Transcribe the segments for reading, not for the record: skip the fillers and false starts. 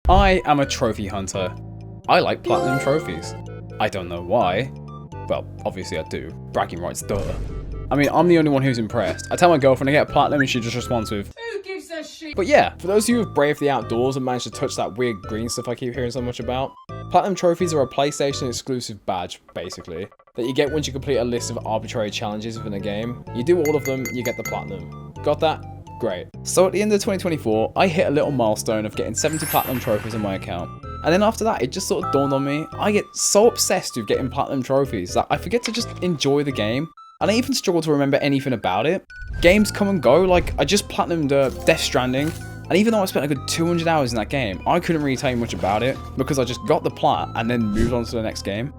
I am a trophy hunter. I like platinum trophies. I don't know why. Well, obviously I do. Bragging rights, duh. I mean, I'm the only one who's impressed. I tell my girlfriend I get platinum and she just responds with, "Who gives a shit?" But yeah, for those of you who have braved the outdoors and managed to touch that weird green stuff I keep hearing so much about, platinum trophies are a PlayStation exclusive badge, basically, that you get once you complete a list of arbitrary challenges within a game. You do all of them, you get the platinum. Got that? Great. So at the end of 2024, I hit a little milestone of getting 70 platinum trophies on my account. And then after that, it just sort of dawned on me, I get so obsessed with getting platinum trophies that I forget to just enjoy the game. And I even struggle to remember anything about it. Games come and go, like I just platinumed Death Stranding. And even though I spent a good 200 hours in that game, I couldn't really tell you much about it because I just got the plat and then moved on to the next game.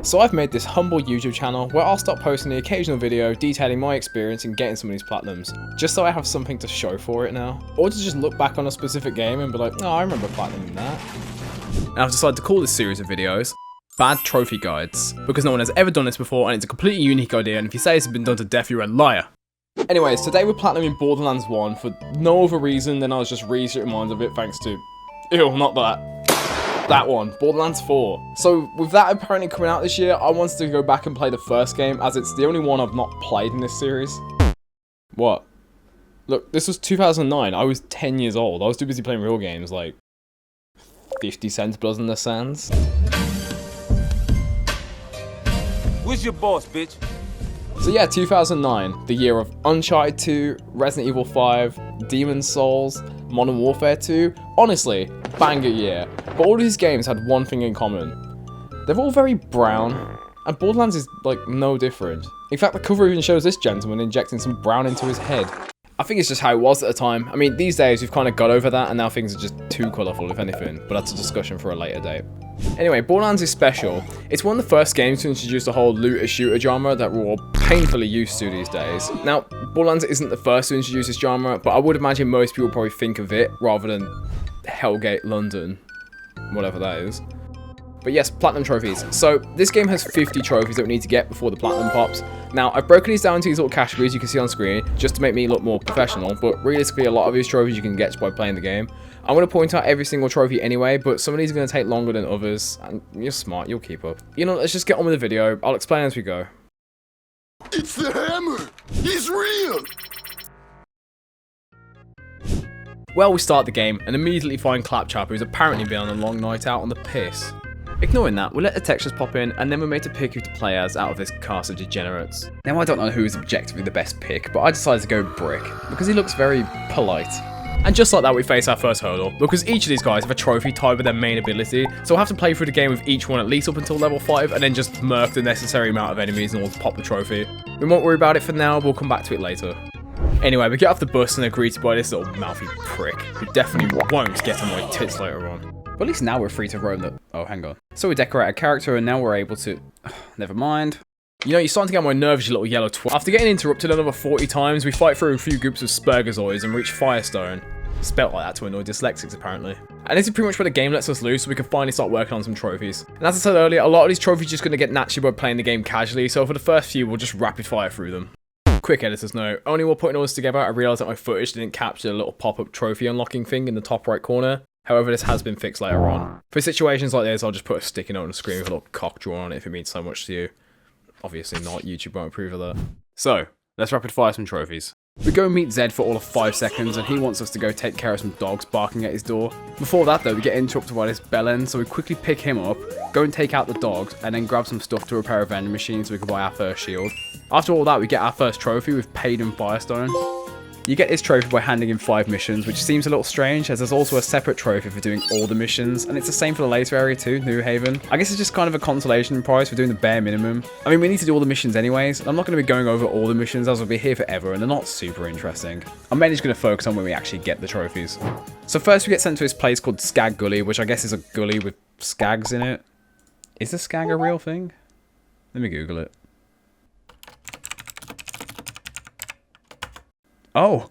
So I've made this humble YouTube channel where I'll start posting the occasional video detailing my experience in getting some of these platinums, just so I have something to show for it now. Or to just look back on a specific game and be like, oh, I remember platinuming that. And I've decided to call this series of videos Bad Trophy Guides, because no one has ever done this before and it's a completely unique idea, and if you say it's been done to death, you're a liar. Anyways, today we're platinuming Borderlands 1 for no other reason than I was just researching minds of it thanks to... Ew, not that. That one, Borderlands 4. So with that apparently coming out this year, I wanted to go back and play the first game as it's the only one I've not played in this series. What? Look, this was 2009. I was 10 years old. I was too busy playing real games like 50 Cent Blood in the Sands. Where's your boss, bitch? So yeah, 2009, the year of Uncharted 2, Resident Evil 5, Demon's Souls, Modern Warfare 2. Honestly, banger year. But all of these games had one thing in common. They're all very brown, and Borderlands is like no different. In fact, the cover even shows this gentleman injecting some brown into his head. I think it's just how it was at the time. I mean, these days we've kind of got over that and now things are just too colourful if anything, but that's a discussion for a later date. Anyway, Borderlands is special. It's one of the first games to introduce the whole looter-shooter genre that we're all painfully used to these days. Now, Borderlands isn't the first to introduce this genre, but I would imagine most people probably think of it rather than Hellgate London, whatever that is. But yes, platinum trophies. So this game has 50 trophies that we need to get before the platinum pops. Now, I've broken these down into these little categories you can see on screen just to make me look more professional, but realistically a lot of these trophies you can get just by playing the game. I'm going to point out every single trophy anyway, but some of these are going to take longer than others, and you're smart, you'll keep up. You know, let's just get on with the video. I'll explain as we go. It's the hammer! He's real! Well, we start the game and immediately find Claptrap, who's apparently been on a long night out on the piss. Ignoring that, we'll let the textures pop in, and then we're made to pick who to play as out of this cast of degenerates. Now, I don't know who is objectively the best pick, but I decided to go Brick, because he looks very polite. And just like that, we face our first hurdle, because each of these guys have a trophy tied with their main ability, so we'll have to play through the game with each one at least up until level 5, and then just murk the necessary amount of enemies in order to pop the trophy. We won't worry about it for now, we'll come back to it later. Anyway, we get off the bus and are greeted by this little mouthy prick, who definitely won't get on my tits later on. But at least now we're free to roam the... Oh, hang on. So we decorate a character and now we're able to... Never mind. You know, you're starting to get on my nerves, you little yellow twat. After getting interrupted another 40 times, we fight through a few groups of Spurgazoids and reach Firestone. Spelt like that to annoy dyslexics, apparently. And this is pretty much where the game lets us loose, so we can finally start working on some trophies. And as I said earlier, a lot of these trophies are just going to get naturally by playing the game casually, so for the first few, we'll just rapid fire through them. Quick editor's note, only while putting all this together, I realised that my footage didn't capture the little pop-up trophy unlocking thing in the top right corner. However, this has been fixed later on. For situations like this, I'll just put a sticky note on the screen with a little cock drawn on it if it means so much to you. Obviously not, YouTube won't approve of that. So, let's rapid fire some trophies. We go meet Zed for all of 5 seconds, and he wants us to go take care of some dogs barking at his door. Before that though, we get interrupted by this bellend, so we quickly pick him up, go and take out the dogs, and then grab some stuff to repair a vending machine so we can buy our first shield. After all that, we get our first trophy with Paid Firestone. You get this trophy by handing in 5 missions, which seems a little strange, as there's also a separate trophy for doing all the missions, and it's the same for the later area too, New Haven. I guess it's just kind of a consolation prize for doing the bare minimum. I mean, we need to do all the missions anyways, and I'm not going to be going over all the missions as we'll be here forever, and they're not super interesting. I'm mainly just going to focus on when we actually get the trophies. So first we get sent to this place called Skag Gully, which I guess is a gully with skags in it. Is the skag a real thing? Let me Google it. Oh,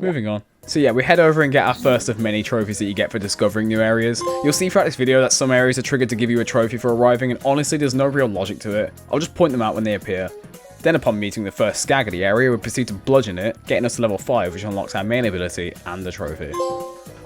moving on. So yeah, we head over and get our first of many trophies that you get for discovering new areas. You'll see throughout this video that some areas are triggered to give you a trophy for arriving, and honestly there's no real logic to it. I'll just point them out when they appear. Then upon meeting the first skag of the area, we proceed to bludgeon it, getting us to level 5, which unlocks our main ability and the trophy.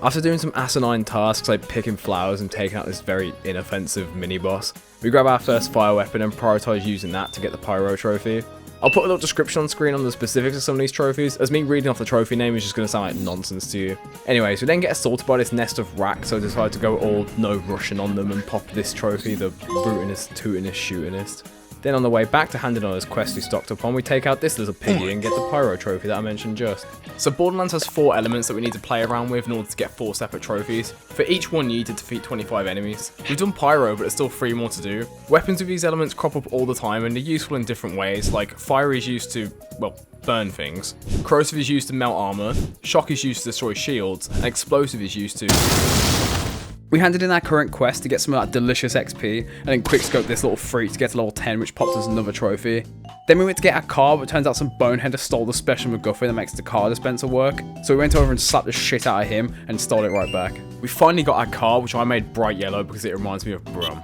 After doing some asinine tasks like picking flowers and taking out this very inoffensive mini-boss, we grab our first fire weapon and prioritise using that to get the pyro trophy. I'll put a little description on screen on the specifics of some of these trophies, as me reading off the trophy name is just going to sound like nonsense to you. Anyways, we then get assaulted by this nest of Rakk, so I decide to go all no Russian on them and pop this trophy, the brutinest, tootinest, shootinest. Then on the way back to handing on his quest we stocked up on, we take out this little piggy and get the pyro trophy that I mentioned just. So Borderlands has 4 elements that we need to play around with in order to get 4 separate trophies. For each one you need to defeat 25 enemies. We've done pyro, but there's still 3 more to do. Weapons with these elements crop up all the time and they're useful in different ways, like fire is used to, well, burn things, corrosive is used to melt armor, shock is used to destroy shields, and explosive is used to... We handed in our current quest to get some of that delicious XP, and then quickscope this little freak to get to level 10, which popped us another trophy. Then we went to get our car, but it turns out some boneheader stole the special MacGuffin that makes the car dispenser work. So we went over and slapped the shit out of him and stole it right back. We finally got our car, which I made bright yellow because it reminds me of Brum.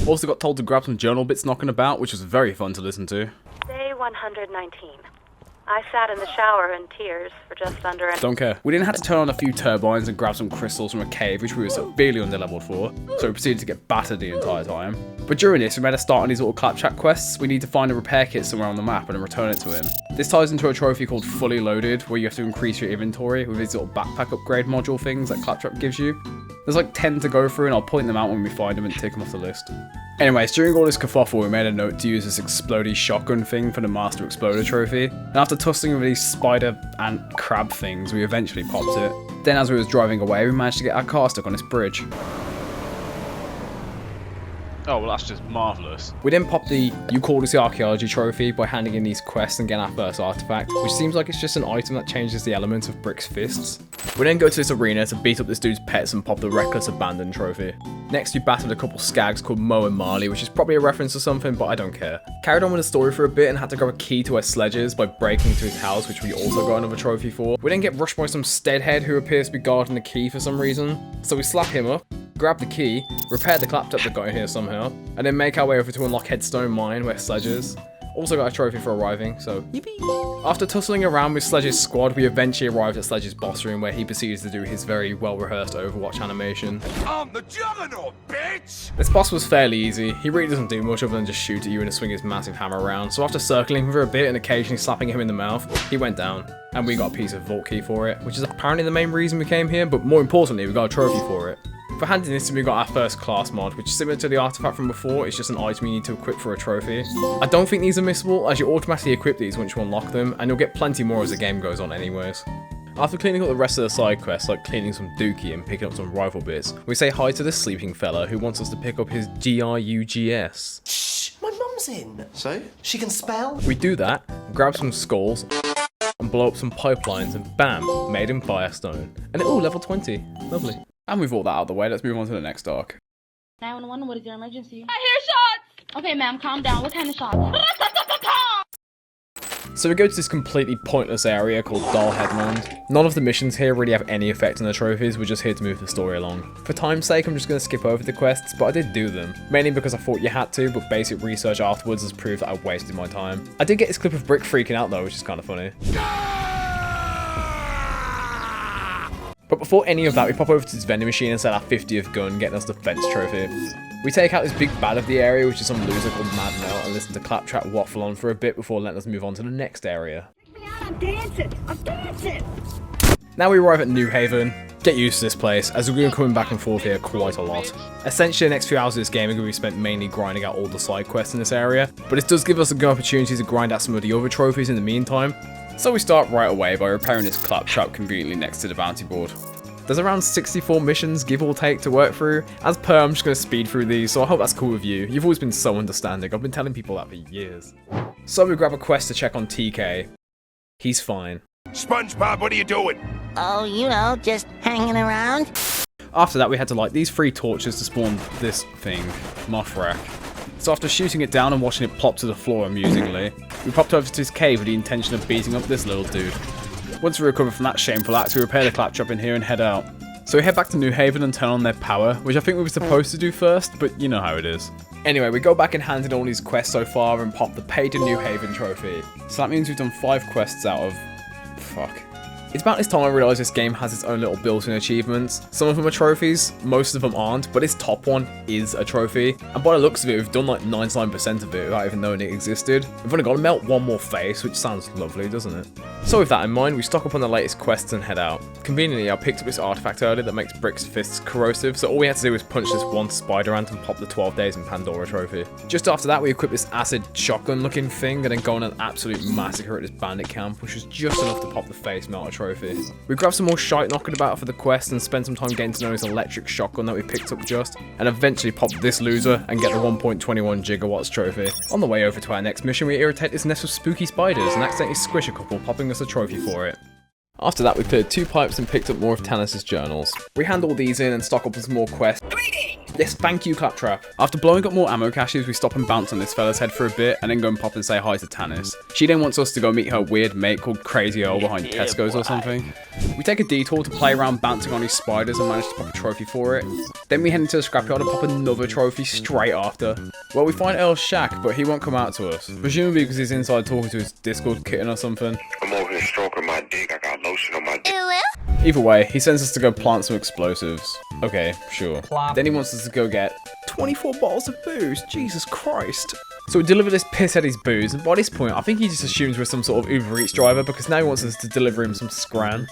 Also got told to grab some journal bits knocking about, which was very fun to listen to. Day 119. I sat in the shower in tears for just under an... Don't care. We then had to turn on a few turbines and grab some crystals from a cave, which we were severely underleveled for, so we proceeded to get battered the entire time. But during this, we made a start on these little claptrap quests. We need to find a repair kit somewhere on the map and then return it to him. This ties into a trophy called Fully Loaded, where you have to increase your inventory with these little backpack upgrade module things that Claptrap gives you. There's like 10 to go through, and I'll point them out when we find them and tick them off the list. Anyways, during all this kerfuffle, we made a note to use this explodey shotgun thing for the Master Exploder trophy. And after tussling with these spider ant crab things, we eventually popped it. Then as we was driving away, we managed to get our car stuck on this bridge. Oh, well, that's just marvellous. We then popped the You Call This the Archaeology trophy by handing in these quests and getting our first artifact, which seems like it's just an item that changes the elements of Brick's fists. We then go to this arena to beat up this dude's pets and pop the Reckless Abandon trophy. Next, we battled a couple skags called Mo and Marley, which is probably a reference to something, but I don't care. Carried on with the story for a bit and had to grab a key to where Sledge is by breaking into his house, which we also got another trophy for. We then get rushed by some steadhead who appears to be guarding the key for some reason, so we slap him up, grab the key, repair the claptrap that got in here somehow, and then make our way over to unlock Headstone Mine where Sledge is. Also got a trophy for arriving, so yippee! After tussling around with Sledge's squad, we eventually arrived at Sledge's boss room where he proceeds to do his very well-rehearsed Overwatch animation. I'm the juggernaut, bitch! This boss was fairly easy. He really doesn't do much other than just shoot at you and swing his massive hammer around, so after circling him for a bit and occasionally slapping him in the mouth, he went down. And we got a piece of vault key for it, which is apparently the main reason we came here, but more importantly, we got a trophy for it. For handing this, we got our first class mod, which is similar to the artifact from before. It's just an item you need to equip for a trophy. I don't think these are missable, as you automatically equip these once you unlock them, and you'll get plenty more as the game goes on anyways. After cleaning up the rest of the side quests, like cleaning some dookie and picking up some rifle bits, we say hi to this sleeping fella who wants us to pick up his GRUGS. Shh, my mum's in. So? She can spell. We do that, grab some skulls, and blow up some pipelines, and bam, made him Firestone. And oh, level 20. Lovely. And we've all that out of the way, let's move on to the next arc. 911, what is your emergency? I hear shots! Okay, ma'am, calm down. What kind of shots? So we go to this completely pointless area called Doll Headland. None of the missions here really have any effect on the trophies, we're just here to move the story along. For time's sake, I'm just going to skip over the quests, but I did do them. Mainly because I thought you had to, but basic research afterwards has proved that I wasted my time. I did get this clip of Brick freaking out though, which is kind of funny. But before any of that, we pop over to this vending machine and sell our 50th gun, getting us the fence trophy. We take out this big bad of the area, which is some loser called Mad Mel, and listen to Claptrap waffle on for a bit before letting us move on to the next area. I'm dancing! I'm dancing! Now we arrive at New Haven. Get used to this place, as we're going to be coming back and forth here quite a lot. Essentially, the next few hours of this game are going to be spent mainly grinding out all the side quests in this area, but it does give us a good opportunity to grind out some of the other trophies in the meantime. So we start right away by repairing this claptrap conveniently next to the bounty board. There's around 64 missions, give or take, to work through. As per, I'm just going to speed through these, so I hope that's cool with you. You've always been so understanding, I've been telling people that for years. So we grab a quest to check on TK. He's fine. SpongeBob, what are you doing? Oh, you know, just hanging around. After that, we had to light these 3 torches to spawn this thing, Rakk. So after shooting it down and watching it plop to the floor amusingly, we popped over to his cave with the intention of beating up this little dude. Once we recover from that shameful act, we repair the claptrap in here and head out. So we head back to New Haven and turn on their power, which I think we were supposed to do first, but you know how it is. Anyway, we go back and hand in all these quests so far and pop the Pay to New Haven trophy. So that means we've done 5 quests out of... fuck. It's about this time I realised this game has its own little built-in achievements. Some of them are trophies, most of them aren't, but this top one is a trophy. And by the looks of it, we've done like 99% of it without even knowing it existed. We've only got to melt one more face, which sounds lovely, doesn't it? So with that in mind, we stock up on the latest quests and head out. Conveniently, I picked up this artifact earlier that makes Brick's fists corrosive, so all we had to do was punch this one spider ant and pop the 12 Days in Pandora trophy. Just after that, we equip this acid shotgun looking thing and then go on an absolute massacre at this bandit camp, which was just enough to pop the face melter trophy. We grab some more shite knocking about for the quest and spend some time getting to know his electric shotgun that we picked up just, and eventually pop this loser and get the 1.21 gigawatts trophy. On the way over to our next mission, we irritate this nest of spooky spiders and accidentally squish a couple, popping us a trophy for it. After that, we cleared 2 pipes and picked up more of Tanis' journals. We hand all these in and stock up on some more quests. Yes, thank you, Claptrap. After blowing up more ammo caches, we stop and bounce on this fella's head for a bit, and then go and pop and say hi to Tanis. She then wants us to go meet her weird mate called Crazy Earl behind Tesco's or something. We take a detour to play around bouncing on these spiders and manage to pop a trophy for it. Then we head into the scrapyard and pop another trophy straight after. Well, we find Earl's shack, but he won't come out to us. Presumably because he's inside talking to his Discord kitten or something. I'm over here stroking my dick. I got lotion on my dick. Either way, he sends us to go plant some explosives. Okay, sure. Then he wants us to go get 24 bottles of booze. Jesus Christ. So we deliver this pissheady's booze, and by this point, I think he just assumes we're some sort of Uber Eats driver because now he wants us to deliver him some scran.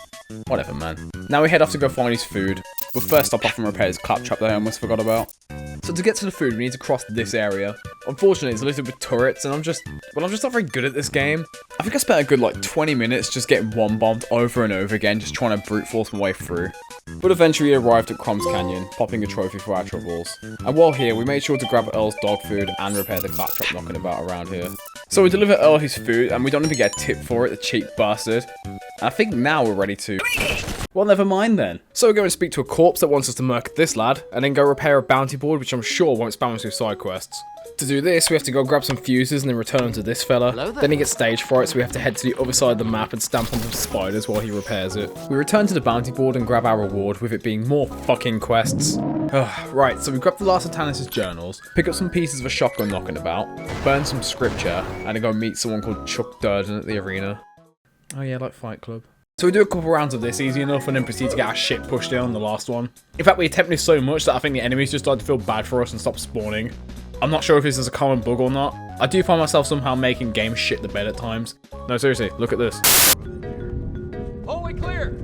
Whatever, man. Now we head off to go find his food. But first stop off and repair his claptrap that I almost forgot about. So to get to the food, we need to cross this area. Unfortunately, it's littered with turrets, and I'm just not very good at this game. I think I spent a good like 20 minutes just getting one-bombed over and over again, just trying to brute force my way through. But eventually we arrived at Krom's Canyon, popping a trophy for our troubles. And while here, we made sure to grab Earl's dog food and repair the claptrap knocking about around here. So we deliver Earl his food, and we don't even get a tip for it, the cheap bastard. And I think now we're ready to... Well, never mind then. So we're going to speak to a corpse that wants us to murk this lad, and then go repair a bounty board, which I'm sure won't spam us with side quests. To do this, we have to go grab some fuses and then return them to this fella. Then he gets stage fright, so we have to head to the other side of the map and stamp on some spiders while he repairs it. We return to the bounty board and grab our reward, with it being more fucking quests. Right, so we grab the last of Tanis' journals, pick up some pieces of a shotgun knocking about, burn some scripture, and then go meet someone called Chuck Durden at the arena. Oh yeah, like Fight Club. So we do a couple rounds of this easy enough and then proceed to get our shit pushed in on the last one. In fact, we attempt this so much that I think the enemies just started to feel bad for us and stopped spawning. I'm not sure if this is a common bug or not. I do find myself somehow making games shit the bed at times. No, seriously, look at this. Hallway clear.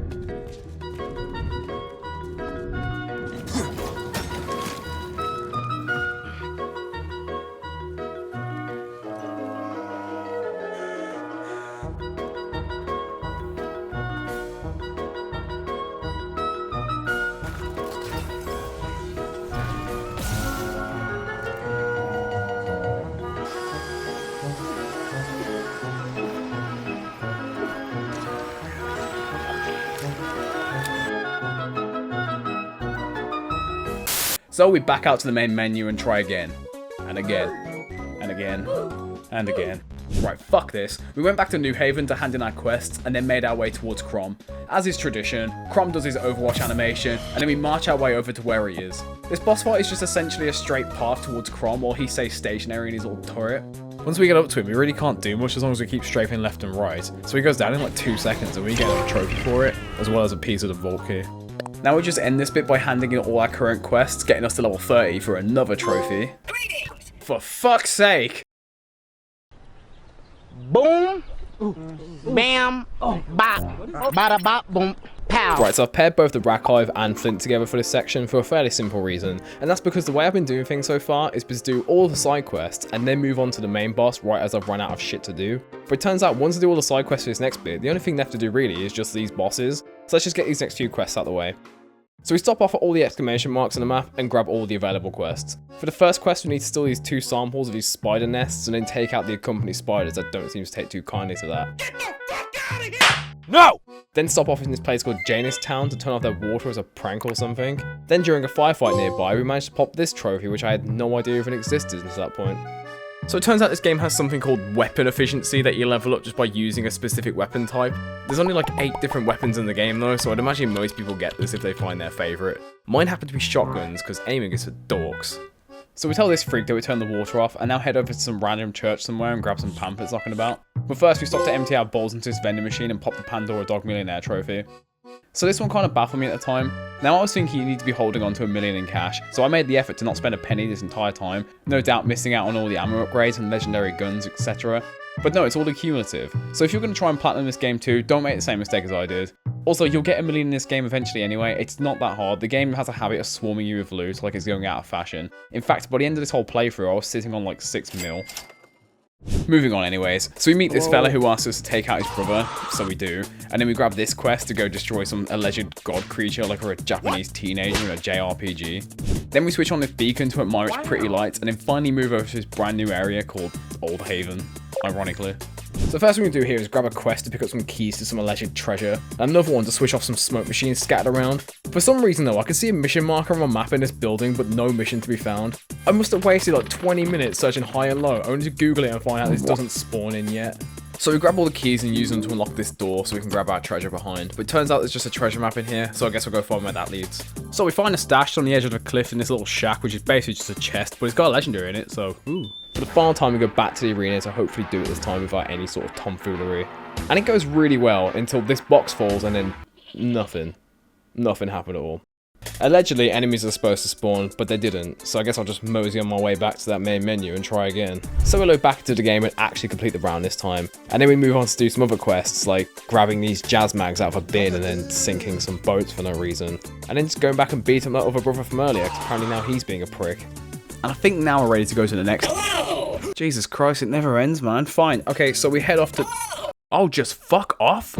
So we back out to the main menu and try again. And again. And again. And again. Right, fuck this. We went back to New Haven to hand in our quests and then made our way towards Krom. As is tradition, Krom does his Overwatch animation and then we march our way over to where he is. This boss fight is just essentially a straight path towards Krom while he stays stationary in his little turret. Once we get up to him, we really can't do much as long as we keep strafing left and right. So he goes down in like 2 seconds and we get a trophy for it, as well as a piece of the vault key. Now we just end this bit by handing in all our current quests, getting us to level 30 for another trophy. For fuck's sake! Boom, bam, bop, bada bop, boom, pow. Right, so I've paired both the Rakk, Hive and Flynt together for this section for a fairly simple reason, and that's because the way I've been doing things so far is to do all the side quests and then move on to the main boss right as I've run out of shit to do. But it turns out once I do all the side quests for this next bit, the only thing left to do really is just these bosses, so let's just get these next few quests out of the way. So we stop off at all the exclamation marks on the map and grab all the available quests. For the first quest, we need to steal these 2 samples of these spider nests and then take out the accompanying spiders that don't seem to take too kindly to that. Get the fuck out of here! No! Then stop off in this place called Janus Town to turn off their water as a prank or something. Then during a firefight nearby, we managed to pop this trophy, which I had no idea even existed until that point. So it turns out this game has something called weapon efficiency that you level up just by using a specific weapon type. There's only like 8 different weapons in the game though, so I'd imagine most people get this if they find their favourite. Mine happen to be shotguns, because aiming is for dorks. So we tell this freak that we turn the water off and now head over to some random church somewhere and grab some pamphlets knocking about. But first we stop to empty our bowls into this vending machine and pop the Pandora Dog Millionaire trophy. So this one kind of baffled me at the time. Now I was thinking you need to be holding on to $1 million in cash, so I made the effort to not spend a penny this entire time, no doubt missing out on all the ammo upgrades and legendary guns, etc. But no, it's all accumulative. So if you're going to try and platinum this game too, don't make the same mistake as I did. Also, you'll get $1 million in this game eventually anyway, it's not that hard. The game has a habit of swarming you with loot like it's going out of fashion. In fact, by the end of this whole playthrough, I was sitting on like 6 mil. Moving on anyways, so we meet this fella who asks us to take out his brother, so we do, and then we grab this quest to go destroy some alleged god creature like we're a Japanese teenager in a JRPG. Then we switch on this beacon to admire its pretty lights, and then finally move over to this brand new area called Old Haven, ironically. So the first thing we do here is grab a quest to pick up some keys to some alleged treasure, and another one to switch off some smoke machines scattered around. For some reason though, I can see a mission marker on my map in this building, but no mission to be found. I must have wasted like 20 minutes searching high and low, only to Google it and find out this doesn't spawn in yet. So we grab all the keys and use them to unlock this door so we can grab our treasure behind. But it turns out there's just a treasure map in here, so I guess we'll go find where that leads. So we find a stash on the edge of a cliff in this little shack, which is basically just a chest, but it's got a legendary in it, so ooh. For the final time, we go back to the arena to hopefully do it this time without any sort of tomfoolery. And it goes really well until this box falls and then nothing. Nothing happened at all. Allegedly, enemies are supposed to spawn, but they didn't, so I guess I'll just mosey on my way back to that main menu and try again. So we load back into the game and actually complete the round this time, and then we move on to do some other quests, like grabbing these jazz mags out of a bin and then sinking some boats for no reason, and then just going back and beating that other brother from earlier, because apparently now he's being a prick. And I think now we're ready to go to the next. Jesus Christ, it never ends, man. Fine. Okay, so we head off to... Oh, just fuck off?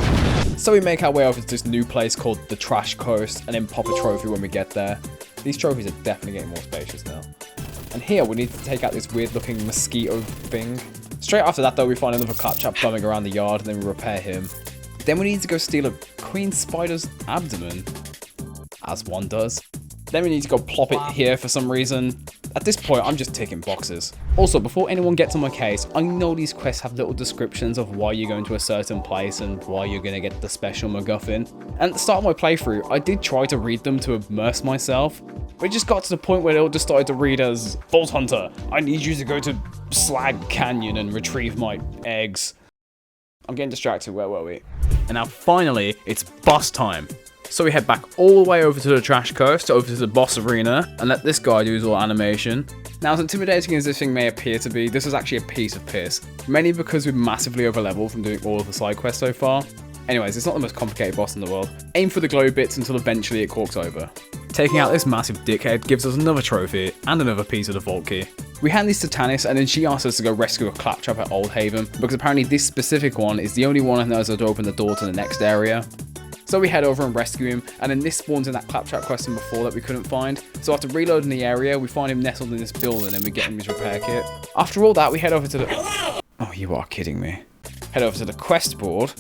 So we make our way over to this new place called the Trash Coast and then pop a trophy when we get there. These trophies are definitely getting more spacious now. And here we need to take out this weird looking mosquito thing. Straight after that though, we find another claptrap bumming around the yard and then we repair him. Then we need to go steal a queen spider's abdomen. As one does. Then we need to go plop it here for some reason. At this point, I'm just ticking boxes. Also, before anyone gets on my case, I know these quests have little descriptions of why you're going to a certain place and why you're going to get the special MacGuffin. And at the start of my playthrough, I did try to read them to immerse myself, but it just got to the point where it all just started to read as, Bolt Hunter, I need you to go to Slag Canyon and retrieve my eggs. I'm getting distracted, where were we? And now finally, it's boss time. So we head back all the way over to the Trash Coast, over to the boss arena, and let this guy do his little animation. Now, as intimidating as this thing may appear to be, this is actually a piece of piss. Mainly because we've massively over-leveled from doing all of the side quests so far. Anyways, it's not the most complicated boss in the world. Aim for the glow bits until eventually it corks over. Taking out this massive dickhead gives us another trophy, and another piece of the vault key. We hand these to Tannis, and then she asks us to go rescue a claptrap at Old Haven, because apparently this specific one is the only one that knows how to open the door to the next area. So we head over and rescue him, and then this spawns in that claptrap question before that we couldn't find. So after reloading the area, we find him nestled in this building and we get him his repair kit. After all that, we head over to the... Oh, you are kidding me. Head over to the quest board.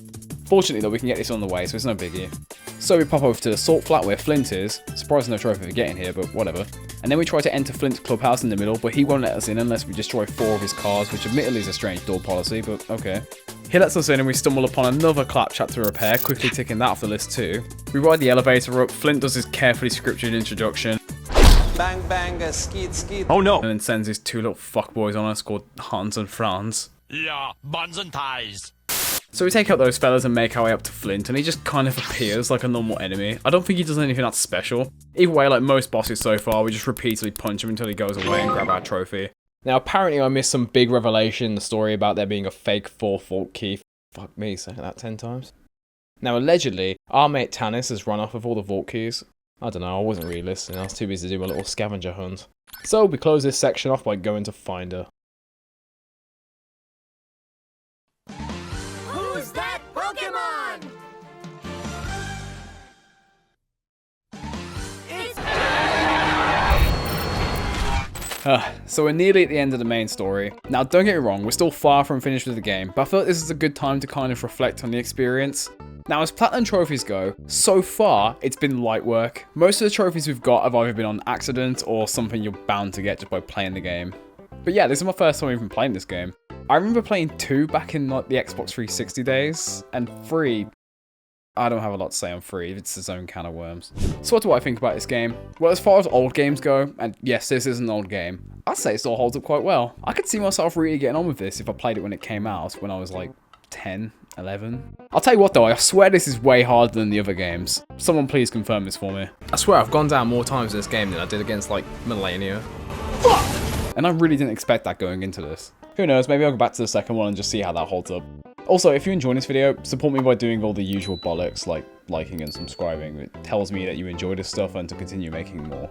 Fortunately though, we can get this on the way, so it's no biggie. So we pop over to the salt flat where Flynt is. Surprised no trophy for getting here, but whatever. And then we try to enter Flint's clubhouse in the middle, but he won't let us in unless we destroy 4 of his cars, which admittedly is a strange door policy, but okay. He lets us in and we stumble upon another claptrap to repair, quickly ticking that off the list too. We ride the elevator up, Flynt does his carefully scripted introduction. Bang bang, skeet skeet. Oh no! And then sends his 2 little fuckboys on us called Hans and Franz. Yeah, buns and ties. So we take out those fellas and make our way up to Flynt, and he just kind of appears like a normal enemy. I don't think he does anything that's special. Either way, like most bosses so far, we just repeatedly punch him until he goes away and grab our trophy. Now apparently I missed some big revelation in the story about there being a fake 4th vault key. Fuck me, saying that 10 times. Now allegedly, our mate Tannis has run off with all the vault keys. I don't know, I wasn't really listening, I was too busy to do my little scavenger hunt. So we close this section off by going to find her. Who's that Pokemon? So we're nearly at the end of the main story. Now don't get me wrong, we're still far from finished with the game, but I felt this is a good time to kind of reflect on the experience. Now as platinum trophies go, so far it's been light work. Most of the trophies we've got have either been on accident or something you're bound to get just by playing the game. But yeah, this is my first time even playing this game. I remember playing 2 back in like the Xbox 360 days, and 3 I don't have a lot to say on 3, it's its own can of worms. So what do I think about this game? Well, as far as old games go, and yes, this is an old game, I'd say it still holds up quite well. I could see myself really getting on with this if I played it when it came out, when I was like 10, 11. I'll tell you what though, I swear this is way harder than the other games. Someone please confirm this for me. I swear I've gone down more times in this game than I did against like Millennia. And I really didn't expect that going into this. Who knows, maybe I'll go back to the second one and just see how that holds up. Also, if you enjoy this video, support me by doing all the usual bollocks like liking and subscribing. It tells me that you enjoy this stuff and to continue making more.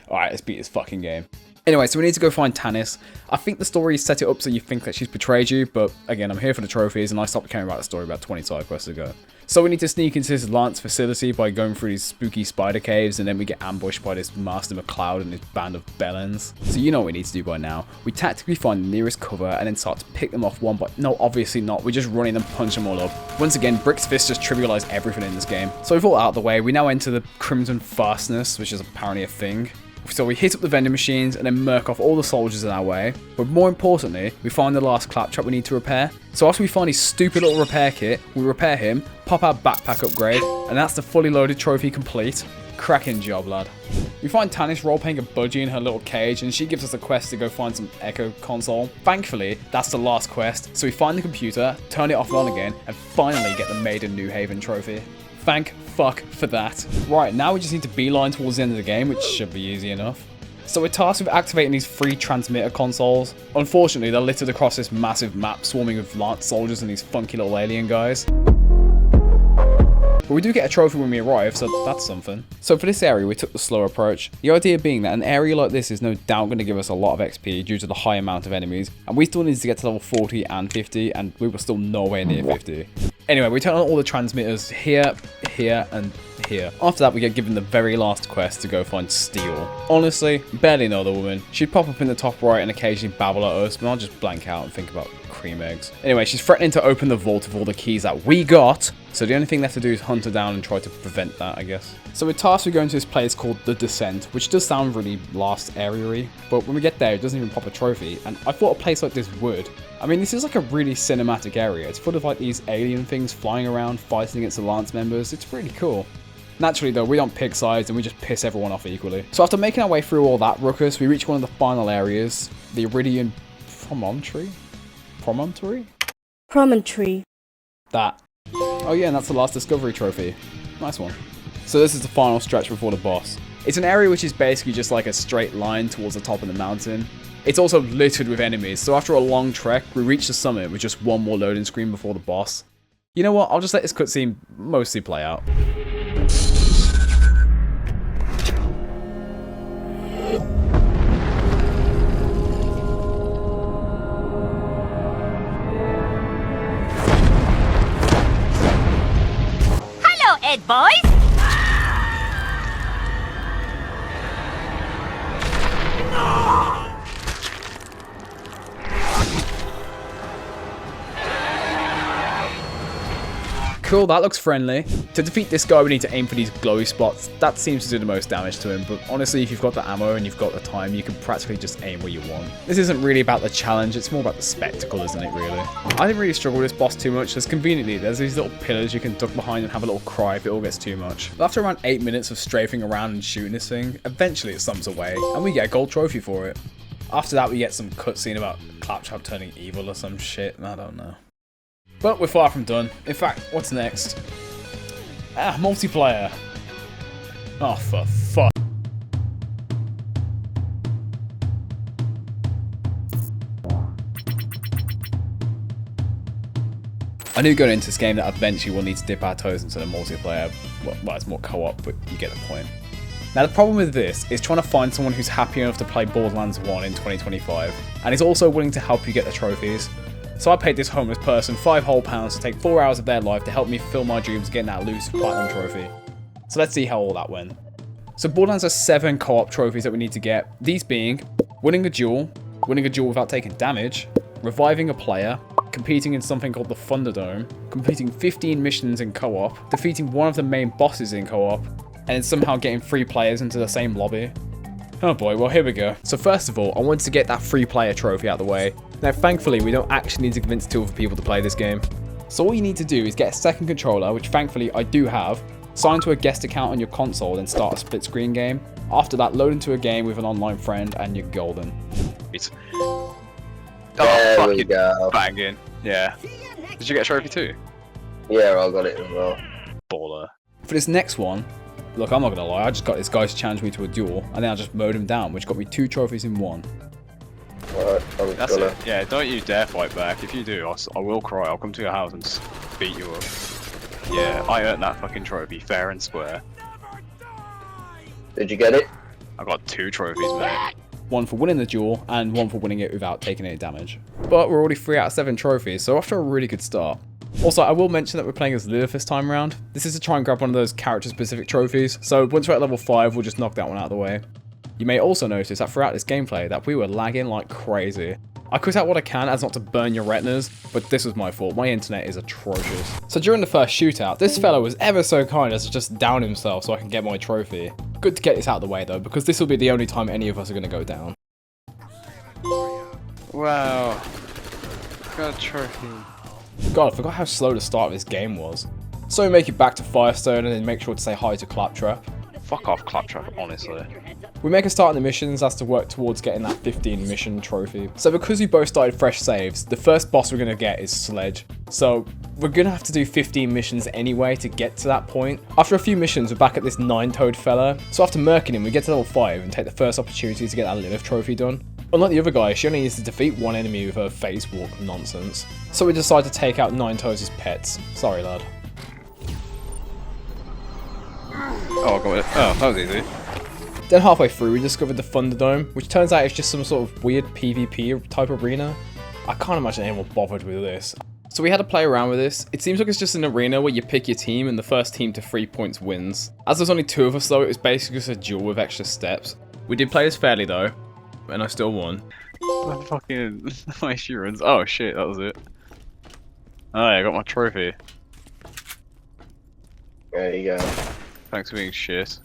Alright, let's beat this fucking game. Anyway, so we need to go find Tannis. I think the story set it up so you think that she's betrayed you, but again, I'm here for the trophies and I stopped caring about the story about 20 side quests ago. So we need to sneak into this Lance facility by going through these spooky spider caves, and then we get ambushed by this Master McCloud and his band of bellends. So you know what we need to do by now. We tactically find the nearest cover and then start to pick them off one by... No, obviously not. We're just running and punch them all up. Once again, Brick's Fist just trivialized everything in this game. So with all out of the way, we now enter the Crimson Fastness, which is apparently a thing. So we hit up the vending machines and then murk off all the soldiers in our way. But more importantly, we find the last claptrap we need to repair. So after we find his stupid little repair kit, we repair him, pop our backpack upgrade, and that's the fully loaded trophy complete. Cracking job, lad. We find Tannis role-playing a budgie in her little cage, and she gives us a quest to go find some Echo console. Thankfully, that's the last quest, so we find the computer, turn it off and on again, and finally get the Maiden New Haven trophy. Thank fuck for that. Right, now we just need to beeline towards the end of the game, which should be easy enough. So we're tasked with activating these 3 transmitter consoles. Unfortunately, they're littered across this massive map swarming with Lance soldiers and these funky little alien guys. But we do get a trophy when we arrive, so that's something. So for this area, we took the slow approach. The idea being that an area like this is no doubt going to give us a lot of XP due to the high amount of enemies. And we still needed to get to level 40 and 50, and we were still nowhere near 50. Anyway, we turn on all the transmitters here, here, and here. After that, we get given the very last quest to go find Steel. Honestly, barely know the woman. She'd pop up in the top right and occasionally babble at us, but I'll just blank out and think about cream eggs. Anyway, she's threatening to open the vault with all the keys that we got, so the only thing left to do is hunt her down and try to prevent that, I guess. So we're tasked with going to this place called The Descent, which does sound really last area-y, but when we get there, it doesn't even pop a trophy, and I thought a place like this would. I mean, this is like a really cinematic area. It's full of like these alien things flying around, fighting against the Lance members. It's really cool. Naturally though, we don't pick sides and we just piss everyone off equally. So after making our way through all that ruckus, we reach one of the final areas, the Iridian Promontory? Promontory. That. Oh yeah, and that's the last discovery trophy. Nice one. So this is the final stretch before the boss. It's an area which is basically just like a straight line towards the top of the mountain. It's also littered with enemies, so after a long trek, we reach the summit with just one more loading screen before the boss. You know what, I'll just let this cutscene mostly play out. Hello, Ed boys. Cool, that looks friendly. To defeat this guy, we need to aim for these glowy spots. That seems to do the most damage to him, but honestly, if you've got the ammo and you've got the time, you can practically just aim where you want. This isn't really about the challenge, it's more about the spectacle, isn't it, really? I didn't really struggle with this boss too much, as conveniently, there's these little pillars you can duck behind and have a little cry if it all gets too much. But after around 8 minutes of strafing around and shooting this thing, eventually it sums away, and we get a gold trophy for it. After that, we get some cutscene about Claptrap turning evil or some shit, I don't know. But we're far from done. In fact, what's next? Multiplayer. Oh, for fuck. I knew going into this game that eventually we'll need to dip our toes into the multiplayer. Well, it's more co-op, but you get the point. Now the problem with this is trying to find someone who's happy enough to play Borderlands 1 in 2025, and is also willing to help you get the trophies. So I paid this homeless person £5 whole to take 4 hours of their life to help me fill my dreams of getting that loose platinum trophy. So let's see how all that went. So Borderlands has 7 co-op trophies that we need to get, these being winning a duel without taking damage, reviving a player, competing in something called the Thunderdome, completing 15 missions in co-op, defeating one of the main bosses in co-op, and then somehow getting 3 players into the same lobby. Oh boy, well here we go. So first of all, I wanted to get that 3 player trophy out of the way. Now thankfully, we don't actually need to convince 2 other people to play this game. So all you need to do is get a second controller, which thankfully I do have, sign to a guest account on your console, then start a split screen game. After that, load into a game with an online friend and you're golden. Oh, There we fucking go. banging. Yeah. Did you get a trophy too? Yeah, I got it as well. Baller. For this next one, look, I'm not gonna lie, I just got this guy to challenge me to a duel, and then I just mowed him down, which got me 2 trophies in 1. Alright, I'm That's gonna... it. Yeah, don't you dare fight back. If you do, I will cry. I'll come to your house and beat you up. Yeah, I earned that fucking trophy fair and square. Did you get it? I got 2 trophies, mate. 1 for winning the duel, and 1 for winning it without taking any damage. But we're already 3 out of 7 trophies, so off to a really good start. Also, I will mention that we're playing as Lilith this time around. This is to try and grab one of those character-specific trophies, so once we're at level 5, we'll just knock that one out of the way. You may also notice that throughout this gameplay that we were lagging like crazy. I cut out what I can as not to burn your retinas, but this was my fault. My internet is atrocious. So during the first shootout, this fella was ever so kind as to just down himself so I can get my trophy. Good to get this out of the way though, because this will be the only time any of us are going to go down. Wow. Got a trophy. God, I forgot how slow the start of this game was. So we make it back to Firestone and then make sure to say hi to Claptrap. Fuck off, Claptrap, honestly. We make a start in the missions as to work towards getting that 15 mission trophy. So because we both started fresh saves, the first boss we're going to get is Sledge. So we're going to have to do 15 missions anyway to get to that point. After a few missions, we're back at this 9-toed fella. So after murking him, we get to level 5 and take the first opportunity to get that Lilith trophy done. Unlike the other guy, she only needs to defeat 1 enemy with her face walk nonsense. So we decide to take out 9-toes' pets. Sorry, lad. Oh, I got it. Oh, that was easy. Then halfway through, we discovered the Thunderdome, which turns out it's just some sort of weird PvP type arena. I can't imagine anyone bothered with this. So we had to play around with this. It seems like it's just an arena where you pick your team and the first team to 3 points wins. As there's only 2 of us though, it was basically just a duel with extra steps. We did play this fairly though, and I still won. Fucking my assurance. Oh shit, that was it. Oh, yeah, I got my trophy. There you go. Thanks for being shit.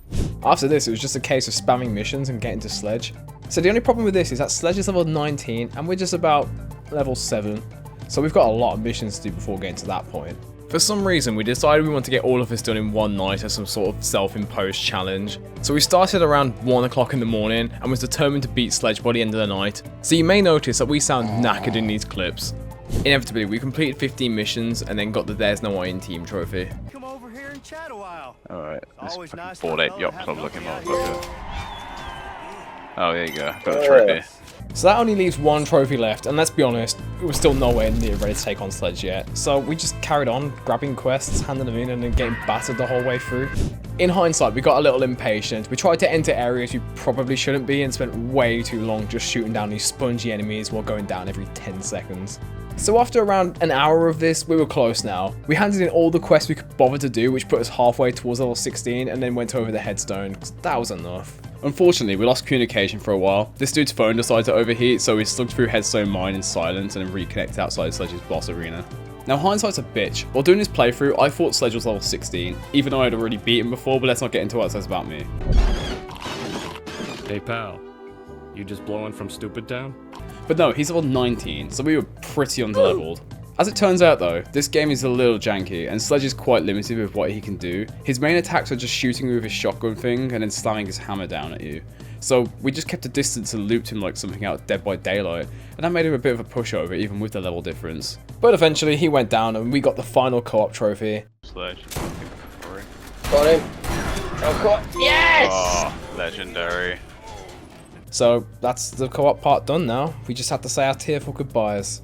After this, it was just a case of spamming missions and getting to Sledge. So the only problem with this is that Sledge is level 19 and we're just about level 7. So we've got a lot of missions to do before getting to that point. For some reason, we decided we want to get all of this done in one night as some sort of self-imposed challenge. So we started around 1 o'clock in the morning and was determined to beat Sledge by the end of the night. So you may notice that we sound knackered in these clips. Inevitably, we completed 15 missions and then got the There's No I in Team trophy. Come over here and chat a while. Alright, this Always fucking nice bored ape to yacht have club a looking look motherfucker. Oh, there you go. Got Oh, a trophy. So that only leaves 1 trophy left, and let's be honest, we were still nowhere near ready to take on Sledge yet. So we just carried on, grabbing quests, handing them in, and then getting battered the whole way through. In hindsight, we got a little impatient. We tried to enter areas we probably shouldn't be and spent way too long just shooting down these spongy enemies while going down every 10 seconds. So after around an hour of this, we were close now. We handed in all the quests we could bother to do, which put us halfway towards level 16, and then went over the headstone, 'cause that was enough. Unfortunately, we lost communication for a while. This dude's phone decided to overheat, so we slugged through Headstone Mine in silence and then reconnected outside Sledge's boss arena. Now hindsight's a bitch. While doing this playthrough, I thought Sledge was level 16, even though I'd already beat him before, but let's not get into what it says about me. Hey pal, you just blowing from Stupid Town? But no, he's level 19, so we were pretty underleveled. As it turns out though, this game is a little janky, and Sledge is quite limited with what he can do. His main attacks are just shooting with his shotgun thing, and then slamming his hammer down at you. So we just kept a distance and looped him like something out of Dead by Daylight, and that made him a bit of a pushover even with the level difference. But eventually he went down and we got the final co-op trophy. Sledge. Got him. Oh, God. Yes! Oh, legendary. So that's the co-op part done now. We just have to say our tearful goodbyes.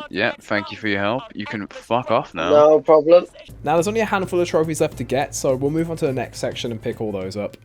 Yeah, thank you for your help. You can fuck off now. No problem. Now there's only a handful of trophies left to get, so we'll move on to the next section and pick all those up.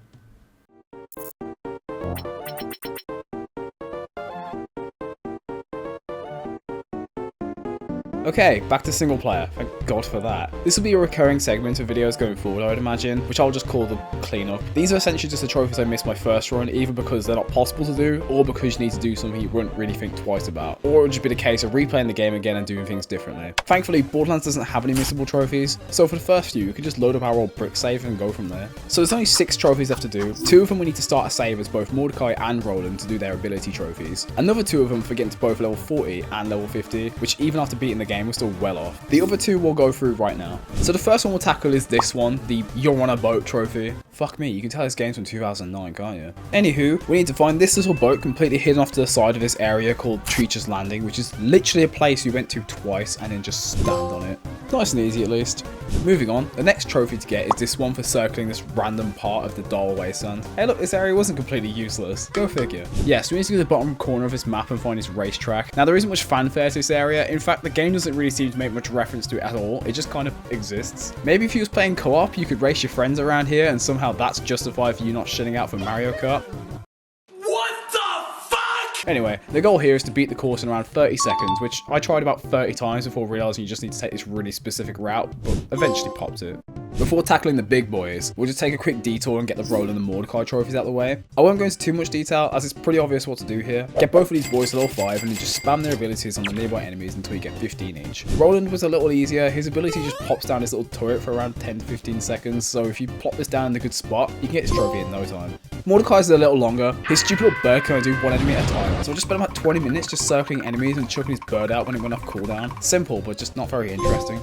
Okay, back to single player. thank God for that. This will be a recurring segment of videos going forward, I would imagine, which I'll just call the cleanup. These are essentially just the trophies I missed my first run, either because they're not possible to do, or because you need to do something you wouldn't really think twice about. Or it would just be the case of replaying the game again and doing things differently. Thankfully, Borderlands doesn't have any missable trophies, so for the first few, you can just load up our old brick save and go from there. So there's only 6 trophies left to do. 2 of them we need to start a save as both Mordecai and Roland to do their ability trophies. Another 2 of them for getting to both level 40 and level 50, which even after beating the game, we're still well off. The other 2 we'll go through right now. So the first one we'll tackle is this one, the You're on a Boat trophy. Fuck me, you can tell this game's from 2009, can't you? Anywho, we need to find this little boat completely hidden off to the side of this area called Treacher's Landing, which is literally a place we went to twice and then just stand on it. Nice and easy at least. Moving on, the next trophy to get is this one for circling this random part of the Dahl Wasteland. Hey look, this area wasn't completely useless. Go figure. Yes, we need to go to the bottom corner of this map and find this racetrack. Now there isn't much fanfare to this area. In fact, the game doesn't really seem to make much reference to it at all. It just kind of exists. Maybe if you was playing co-op, you could race your friends around here and somehow that's justified for you not shitting out for Mario Kart. Anyway, the goal here is to beat the course in around 30 seconds, which I tried about 30 times before realizing you just need to take this really specific route, but eventually popped it. Before tackling the big boys, we'll just take a quick detour and get the Roland and the Mordecai trophies out of the way. I won't go into too much detail as it's pretty obvious what to do here. Get both of these boys to level 5 and then just spam their abilities on the nearby enemies until you get 15 each. Roland was a little easier. His ability just pops down this little turret for around 10 to 15 seconds, so if you plop this down in a good spot, you can get his trophy in no time. Mordecai's a little longer. His stupid little bird can only do one enemy at a time, so I just spent about 20 minutes just circling enemies and chucking his bird out when it went off cooldown. Simple, but just not very interesting.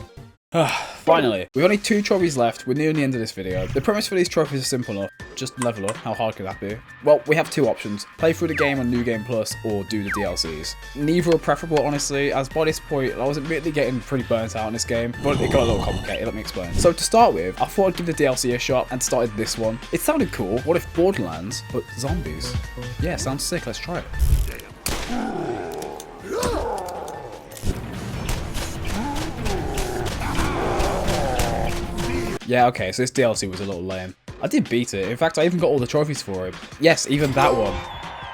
Finally, we've only 2 trophies left. We're near the end of this video. The premise for these trophies is simple enough. Just level up. How hard could that be? Well, we have 2 options. Play through the game on New Game Plus or do the DLCs. Neither are preferable, honestly, as by this point, I was admittedly getting pretty burnt out on this game, but it got a little complicated. Let me explain. So to start with, I thought I'd give the DLC a shot and started this one. It sounded cool. What if Borderlands, but zombies? Yeah, sounds sick. Let's try it. Yeah, okay, so this DLC was a little lame. I did beat it. In fact, I even got all the trophies for it. Yes, even that one.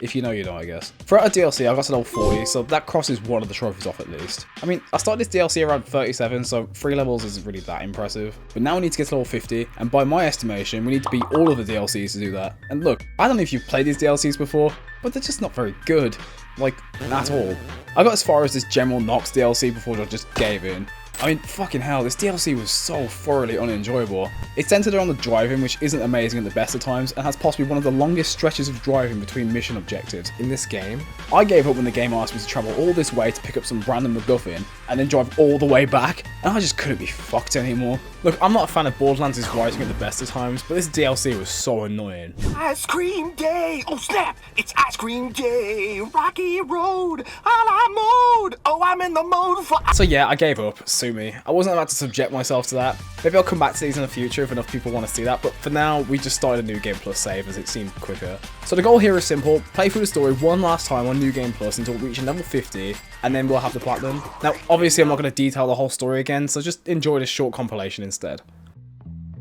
If you know, you know, I guess. Throughout a DLC, I got to level 40, so that crosses one of the trophies off at least. I mean, I started this DLC around 37, so 3 levels isn't really that impressive. But now we need to get to level 50, and by my estimation, we need to beat all of the DLCs to do that. And look, I don't know if you've played these DLCs before, but they're just not very good. Like, at all. I got as far as this General Knox DLC before I just gave in. I mean, fucking hell, this DLC was so thoroughly unenjoyable. It's centered around the driving, which isn't amazing at the best of times, and has possibly one of the longest stretches of driving between mission objectives in this game. I gave up when the game asked me to travel all this way to pick up some random MacGuffin, and then drive all the way back, and I just couldn't be fucked anymore. Look, I'm not a fan of Borderlands' writing at the best of times, but this DLC was so annoying. Ice cream day! Oh snap! It's ice cream day! Rocky Road! A la mode! Oh, I'm in the mode for... So yeah, I gave up. Sue me. I wasn't about to subject myself to that. Maybe I'll come back to these in the future if enough people want to see that, but for now, we just started a New Game Plus save as it seemed quicker. So the goal here is simple. Play through the story one last time on New Game Plus until reaching level 50, and then we'll have the platinum. Now, obviously I'm not going to detail the whole story again, so just enjoy this short compilation instead.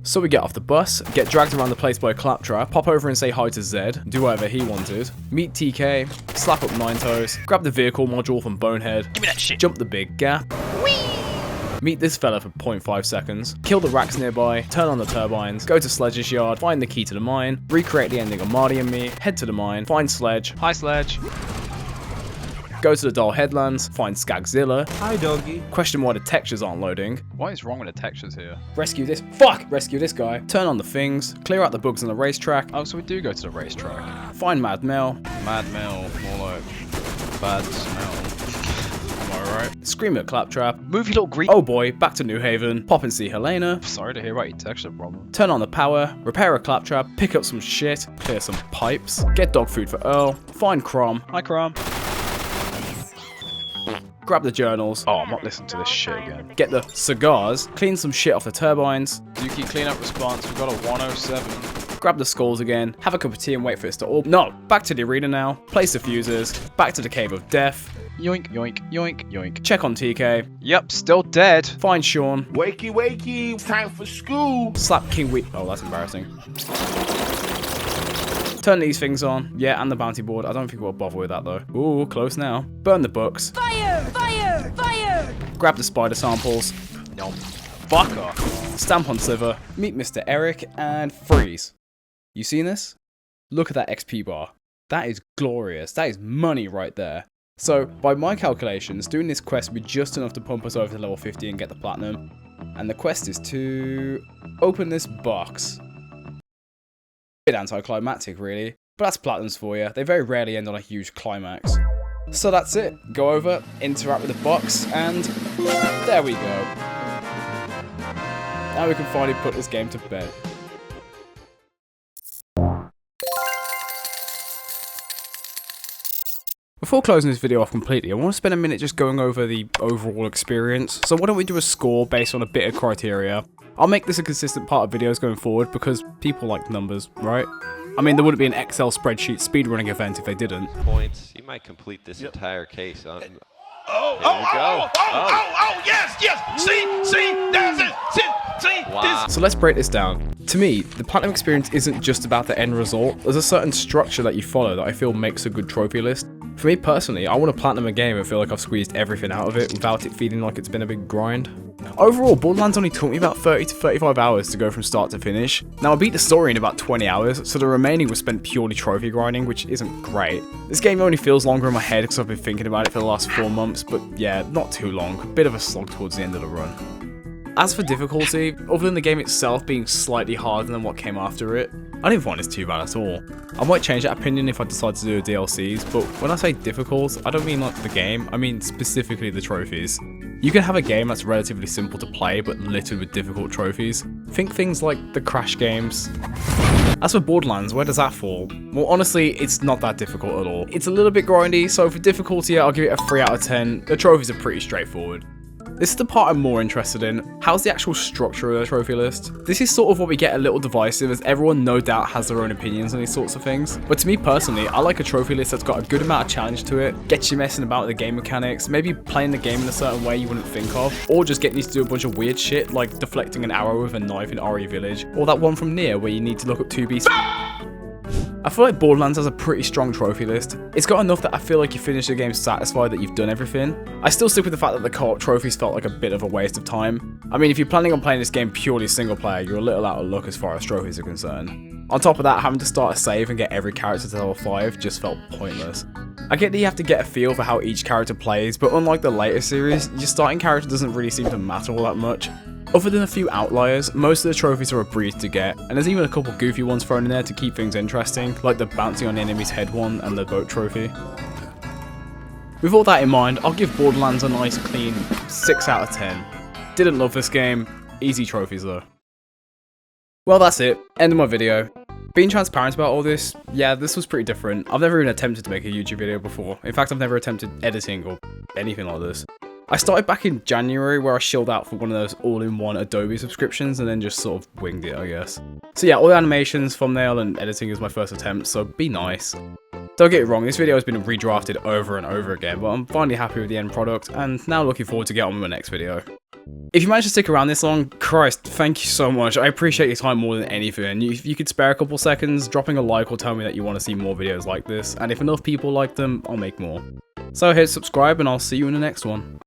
So we get off the bus, get dragged around the place by a claptrap, pop over and say hi to Zed, do whatever he wanted, meet TK, slap up Nine Toes, grab the vehicle module from Bonehead, Give me that shit. jump the big gap, meet this fella for 0.5 seconds, kill the Rakks nearby, turn on the turbines, go to Sledge's yard, find the key to the mine, recreate the ending of Marty and Me, head to the mine, find Sledge, Hi, Sledge. go to the Dahl Headlands, find Skagzilla, Hi, doggy. question why the textures aren't loading, What is wrong with the textures here? rescue this guy, turn on the things, clear out the bugs on the racetrack, Oh, so we do go to the racetrack. find Mad Mel, Mad Mel, more like bad smell. Am I right? scream at Claptrap, Move, you little green. oh boy, back to New Haven, pop and see Helena, Sorry to hear about your texture problem. turn on the power, repair a Claptrap, pick up some shit, clear some pipes, get dog food for Earl, find Krom, Hi, Krom. grab the journals, Oh, I'm not listening to this shit again. get the cigars, clean some shit off the turbines, Yuki cleanup response, we've got a 107. grab the skulls again, have a cup of tea and wait for it to all. No, back to the arena now, place the fuses, back to the Cave of Death, Yoink, yoink, yoink, yoink. check on TK, Yep, still dead. find Sean, Wakey, wakey! Time for school! slap King Wheat. Oh, that's embarrassing. Turn these things on. Yeah, and the bounty board. I don't think we'll bother with that though. Ooh, close now. Burn the books. Fire! Fire! Fire! Grab the spider samples. Nope. motherfucker. Stamp on Sliver, meet Mr. Eric, and freeze. You seen this? Look at that XP bar. That is glorious. That is money right there. So, by my calculations, doing this quest would be just enough to pump us over to level 50 and get the platinum. And the quest is to open this box. Bit anticlimactic, really. But that's platinums for you. They very rarely end on a huge climax. So that's it. Go over, interact with the box, and there we go. Now we can finally put this game to bed. Before closing this video off completely, I want to spend a minute just going over the overall experience. So why don't we do a score based on a bit of criteria. I'll make this a consistent part of videos going forward because people like numbers, right? I mean, there wouldn't be an Excel spreadsheet speedrunning event if they didn't. Points. You might complete this entire case on... Yes, see, there's it, see, wow. So let's break this down. To me, the platinum experience isn't just about the end result. There's a certain structure that you follow that I feel makes a good trophy list. For me personally, I want to platinum a game and feel like I've squeezed everything out of it without it feeling like it's been a big grind. Overall, Borderlands only took me about 30 to 35 hours to go from start to finish. Now I beat the story in about 20 hours, so the remaining was spent purely trophy grinding, which isn't great. This game only feels longer in my head because I've been thinking about it for the last 4 months, but yeah, not too long, a bit of a slog towards the end of the run. As for difficulty, other than the game itself being slightly harder than what came after it, I didn't find this too bad at all. I might change that opinion if I decide to do DLCs, but when I say difficult, I don't mean like the game, I mean specifically the trophies. You can have a game that's relatively simple to play but littered with difficult trophies. Think things like the Crash games. As for Borderlands, where does that fall? Well, honestly, it's not that difficult at all. It's a little bit grindy, so for difficulty, I'll give it a 3 out of 10. The trophies are pretty straightforward. This is the part I'm more interested in. How's the actual structure of the trophy list? This is sort of where we get a little divisive, as everyone no doubt has their own opinions on these sorts of things. But to me personally, I like a trophy list that's got a good amount of challenge to it, gets you messing about with the game mechanics, maybe playing the game in a certain way you wouldn't think of, or just getting you to do a bunch of weird shit like deflecting an arrow with a knife in RE Village, or that one from Nier where you need to look up 2 beasts. I feel like Borderlands has a pretty strong trophy list. It's got enough that I feel like you finish the game satisfied that you've done everything. I still stick with the fact that the co-op trophies felt like a bit of a waste of time. I mean, if you're planning on playing this game purely single player, you're a little out of luck as far as trophies are concerned. On top of that, having to start a save and get every character to level 5 just felt pointless. I get that you have to get a feel for how each character plays, but unlike the later series, your starting character doesn't really seem to matter all that much. Other than a few outliers, most of the trophies are a breeze to get, and there's even a couple goofy ones thrown in there to keep things interesting, like the bouncing on enemies head one and the boat trophy. With all that in mind, I'll give Borderlands a nice clean 6 out of 10. Didn't love this game, easy trophies though. Well, that's it, end of my video. Being transparent about all this, yeah, this was pretty different. I've never even attempted to make a YouTube video before. In fact, I've never attempted editing or anything like this. I started back in January where I shilled out for one of those all-in-one Adobe subscriptions and then just sort of winged it, I guess. So yeah, all the animations, thumbnail, and editing is my first attempt, so be nice. Don't get it wrong, this video has been redrafted over and over again, but I'm finally happy with the end product, and now looking forward to get on with my next video. If you managed to stick around this long, Christ, thank you so much. I appreciate your time more than anything. If you could spare a couple seconds, dropping a like will tell me that you want to see more videos like this, and if enough people like them, I'll make more. So hit subscribe and I'll see you in the next one.